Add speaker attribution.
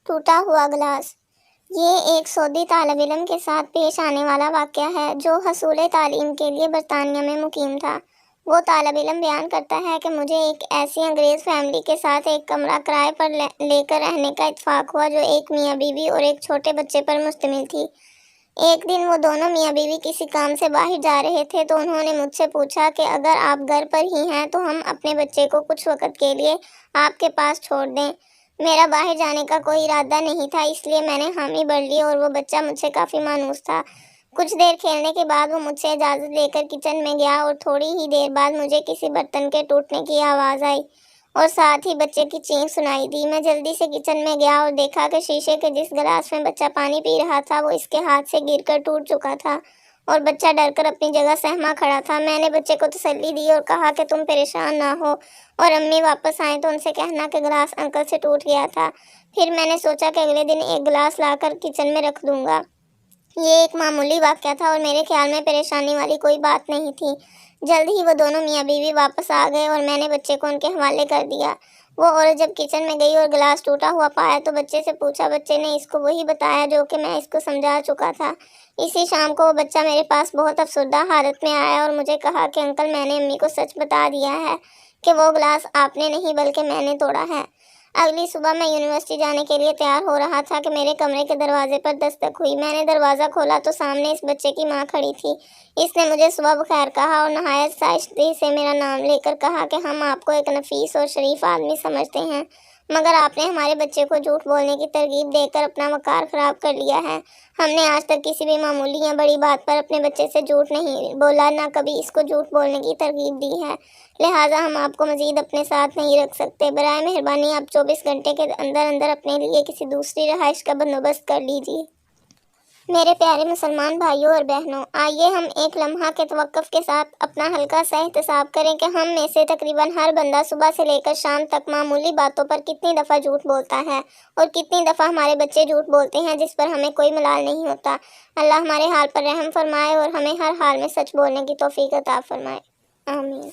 Speaker 1: ٹوٹا ہوا گلاس۔ یہ ایک سعودی طالب علم کے ساتھ پیش آنے والا واقعہ ہے جو حصول تعلیم کے لیے برطانیہ میں مقیم تھا۔ وہ طالب علم بیان کرتا ہے کہ مجھے ایک ایسی انگریز فیملی کے ساتھ ایک کمرہ کرائے پر لے کر رہنے کا اتفاق ہوا جو ایک میاں بیوی اور ایک چھوٹے بچے پر مشتمل تھی۔ ایک دن وہ دونوں میاں بیوی کسی کام سے باہر جا رہے تھے تو انہوں نے مجھ سے پوچھا کہ اگر آپ گھر پر ہی ہیں تو ہم اپنے بچے کو کچھ وقت کے لیے آپ کے پاس چھوڑ دیں۔ میرا باہر جانے کا کوئی ارادہ نہیں تھا، اس لیے میں نے حامی بھر لی اور وہ بچہ مجھ سے کافی مانوس تھا۔ کچھ دیر کھیلنے کے بعد وہ مجھ سے اجازت لے کر کچن میں گیا اور تھوڑی ہی دیر بعد مجھے کسی برتن کے ٹوٹنے کی آواز آئی اور ساتھ ہی بچے کی چیخ سنائی دی۔ میں جلدی سے کچن میں گیا اور دیکھا کہ شیشے کے جس گلاس میں بچہ پانی پی رہا تھا وہ اس کے ہاتھ سے گر کر ٹوٹ چکا تھا اور بچہ ڈر کر اپنی جگہ سہما کھڑا تھا۔ میں نے بچے کو تسلی دی اور کہا کہ تم پریشان نہ ہو اور امی واپس آئیں تو ان سے کہنا کہ گلاس انکل سے ٹوٹ گیا تھا۔ پھر میں نے سوچا کہ اگلے دن ایک گلاس لا کر کچن میں رکھ دوں گا۔ یہ ایک معمولی واقعہ تھا اور میرے خیال میں پریشانی والی کوئی بات نہیں تھی۔ جلد ہی وہ دونوں میاں بیوی واپس آ گئے اور میں نے بچے کو ان کے حوالے کر دیا۔ وہ عورت جب کچن میں گئی اور گلاس ٹوٹا ہوا پایا تو بچے سے پوچھا۔ بچے نے اس کو وہی بتایا جو کہ میں اس کو سمجھا چکا تھا۔ اسی شام کو وہ بچہ میرے پاس بہت افسردہ حالت میں آیا اور مجھے کہا کہ انکل میں نے امی کو سچ بتا دیا ہے کہ وہ گلاس آپ نے نہیں بلکہ میں نے توڑا ہے۔ اگلی صبح میں یونیورسٹی جانے کے لیے تیار ہو رہا تھا کہ میرے کمرے کے دروازے پر دستک ہوئی۔ میں نے دروازہ کھولا تو سامنے اس بچے کی ماں کھڑی تھی۔ اس نے مجھے صبح بخیر کہا اور نہایت شائستگی سے میرا نام لے کر کہا کہ ہم آپ کو ایک نفیس اور شریف آدمی سمجھتے ہیں، مگر آپ نے ہمارے بچے کو جھوٹ بولنے کی ترغیب دے کر اپنا وقار خراب کر لیا ہے۔ ہم نے آج تک کسی بھی معمولی یا بڑی بات پر اپنے بچے سے جھوٹ نہیں بولا، نہ کبھی اس کو جھوٹ بولنے کی ترغیب دی ہے، لہٰذا ہم آپ کو مزید اپنے ساتھ نہیں رکھ سکتے۔ برائے مہربانی آپ 24 گھنٹے کے اندر اندر اپنے لیے کسی دوسری رہائش کا بندوبست کر لیجیے۔ میرے پیارے مسلمان بھائیوں اور بہنوں، آئیے ہم ایک لمحہ کے توقف کے ساتھ اپنا ہلکا سا احتساب کریں کہ ہم میں سے تقریباً ہر بندہ صبح سے لے کر شام تک معمولی باتوں پر کتنی دفعہ جھوٹ بولتا ہے اور کتنی دفعہ ہمارے بچے جھوٹ بولتے ہیں جس پر ہمیں کوئی ملال نہیں ہوتا۔ اللہ ہمارے حال پر رحم فرمائے اور ہمیں ہر حال میں سچ بولنے کی توفیق عطا فرمائے۔ آمین۔